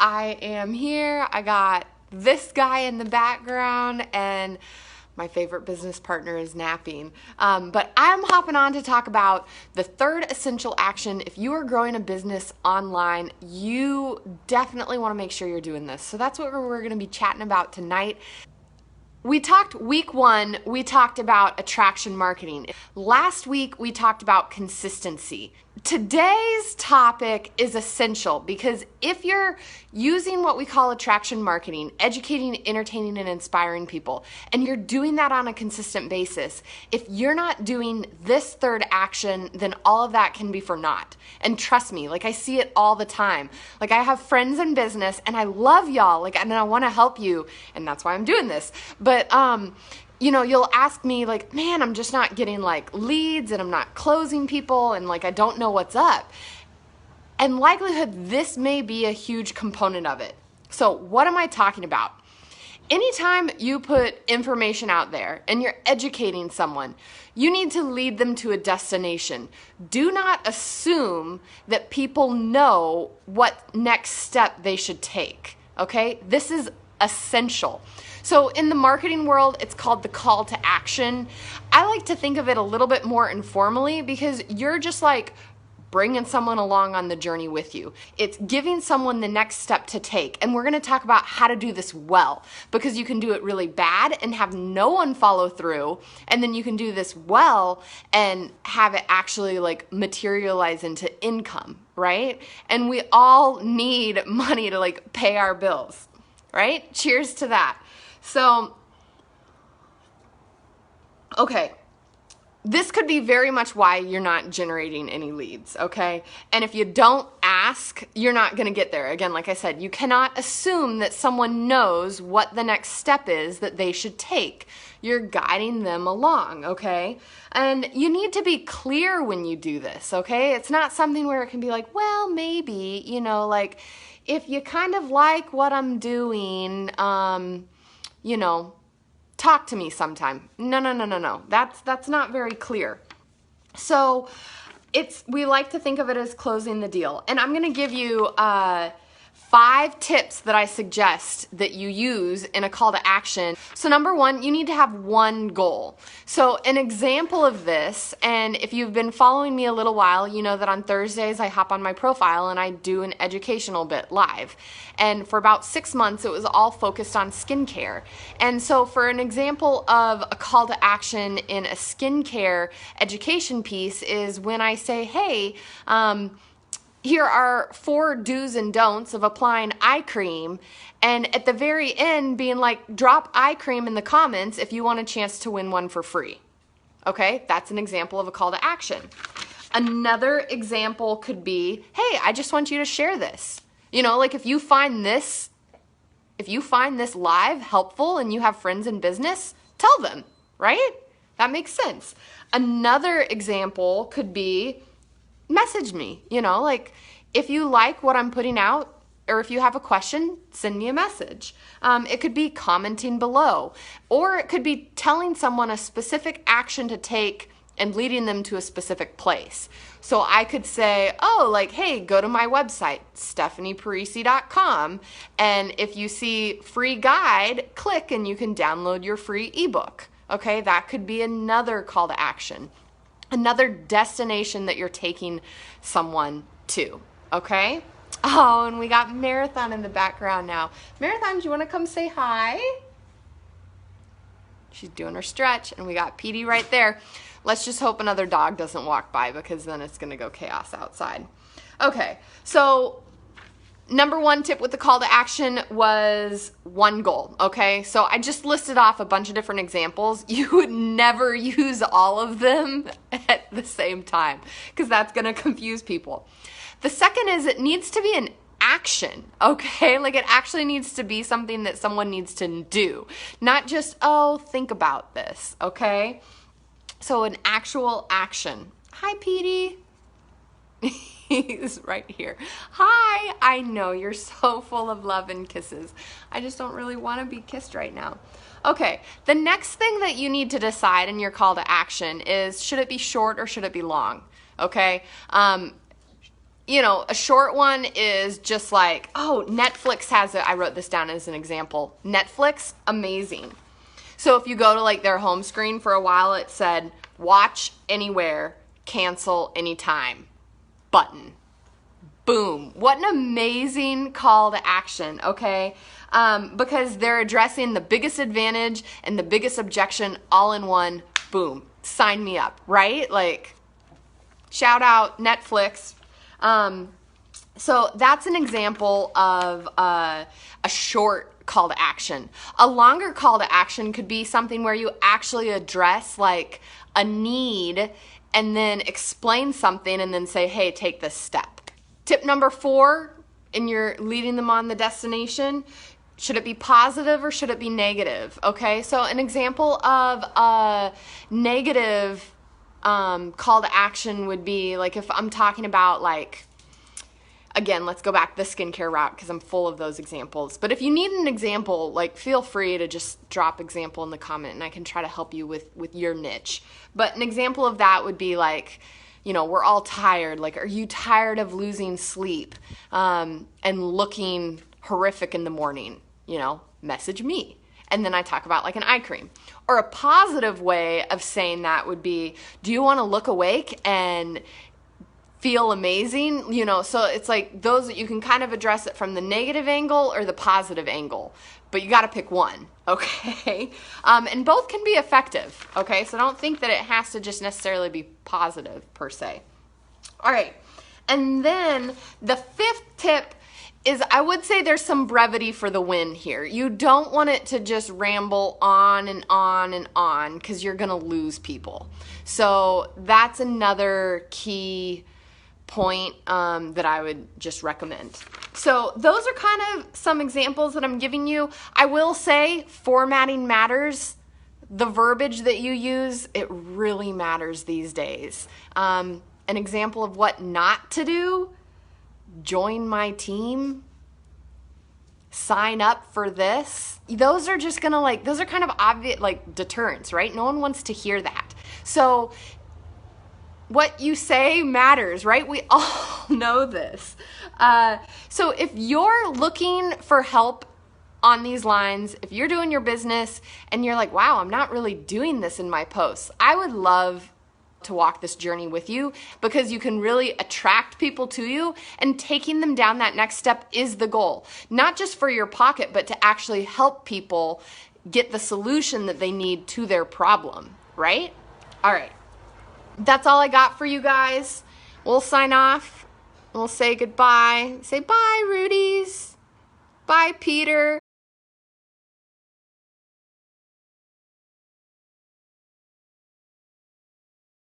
I am here. I got this guy in the background, and my favorite business partner is napping. But I'm hopping on to talk about the third essential action. If you are growing a business online, you definitely want to make sure you're doing this. So that's what we're going to be chatting about tonight. Week one, we talked about attraction marketing. Last week, we talked about consistency. Today's topic is essential because if you're using what we call attraction marketing, educating, entertaining, and inspiring people, and you're doing that on a consistent basis, if you're not doing this third action, then all of that can be for naught. And trust me, like I see it all the time. Like I have friends in business and I love y'all, like, and I want to help you, and that's why I'm doing this. But you know, you'll ask me like, man, I'm just not getting like leads and I'm not closing people and like I don't know what's up. And likelihood, this may be a huge component of it. So what am I talking about? Anytime you put information out there and you're educating someone, you need to lead them to a destination. Do not assume that people know what next step they should take, okay? This is essential. So in the marketing world, it's called the call to action. I like to think of it a little bit more informally because you're just like bringing someone along on the journey with you. It's giving someone the next step to take. And we're going to talk about how to do this well because you can do it really bad and have no one follow through. And then you can do this well and have it actually like materialize into income, right? And we all need money to like pay our bills, right? Cheers to that. So, okay, this could be very much why you're not generating any leads, okay? And if you don't ask, you're not going to get there. Again, like I said, you cannot assume that someone knows what the next step is that they should take. You're guiding them along, okay? And you need to be clear when you do this, okay? It's not something where it can be like, well, maybe, you know, like if you kind of like what I'm doing, you know, talk to me sometime. No. That's not very clear. So we like to think of it as closing the deal. And I'm going to give you 5 tips that I suggest that you use in a call to action. So number 1, you need to have one goal. So an example of this, and if you've been following me a little while, you know that on Thursdays I hop on my profile and I do an educational bit live. And for about 6 months, it was all focused on skincare. And so for an example of a call to action in a skincare education piece is when I say, hey, here are 4 do's and don'ts of applying eye cream, and at the very end being like, drop eye cream in the comments if you want a chance to win one for free. Okay, that's an example of a call to action. Another example could be, hey, I just want you to share this. You know, like if you find this live helpful and you have friends in business, tell them, right? That makes sense. Another example could be, message me, you know, like if you like what I'm putting out or if you have a question, send me a message. It could be commenting below, or it could be telling someone a specific action to take and leading them to a specific place. So I could say, oh, like, hey, go to my website, stephanieparisi.com. And if you see free guide, click and you can download your free ebook. Okay, that could be another call to action. Another destination that you're taking someone to, okay? Oh, and we got Marathon in the background now. Marathon, do you want to come say hi? She's doing her stretch, and we got PD right there. Let's just hope another dog doesn't walk by because then it's going to go chaos outside. Okay, so number 1 tip with the call to action was one goal, okay? So I just listed off a bunch of different examples. You would never use all of them at the same time because that's going to confuse people. The second is it needs to be an action, okay? Like it actually needs to be something that someone needs to do, not just, oh, think about this, okay? So an actual action. Hi, Petey. He's right here. Hi, I know you're so full of love and kisses. I just don't really want to be kissed right now. Okay, the next thing that you need to decide in your call to action is, should it be short or should it be long? Okay, you know, a short one is just like, oh, Netflix has it. I wrote this down as an example. Netflix, amazing. So if you go to like their home screen for a while, it said, watch anywhere, cancel anytime, button. Boom. What an amazing call to action, okay? Because they're addressing the biggest advantage and the biggest objection all in one. Boom. Sign me up, right? Like, shout out Netflix. So that's an example of a short call to action. A longer call to action could be something where you actually address like a need and then explain something and then say, hey, take this step. Tip number 4, and you're leading them on the destination, should it be positive or should it be negative? Okay, so an example of a negative call to action would be like if I'm talking about like, again, let's go back the skincare route because I'm full of those examples. But if you need an example, like feel free to just drop example in the comment and I can try to help you with your niche. But an example of that would be like, you know, we're all tired. Like, are you tired of losing sleep and looking horrific in the morning? You know, message me. And then I talk about like an eye cream. Or a positive way of saying that would be, do you want to look awake and feel amazing? You know, so it's like those that you can kind of address it from the negative angle or the positive angle, but you got to pick one, okay? And both can be effective, okay? So don't think that it has to just necessarily be positive per se. All right, and then the 5th tip is I would say there's some brevity for the win here. You don't want it to just ramble on and on and on because you're gonna lose people. So that's another key point that I would just recommend. So those are kind of some examples that I'm giving you. I will say formatting matters. The verbiage that you use, it really matters these days. An example of what not to do, join my team, sign up for this. Those are just gonna like, those are kind of obvious like deterrents, right? No one wants to hear that. So what you say matters, right? We all know this. So if you're looking for help on these lines, if you're doing your business and you're like, wow, I'm not really doing this in my posts, I would love to walk this journey with you because you can really attract people to you, and taking them down that next step is the goal. Not just for your pocket, but to actually help people get the solution that they need to their problem, right? All right. That's all I got for you guys. We'll sign off. We'll say goodbye. Say bye, Rudies. Bye, Peter.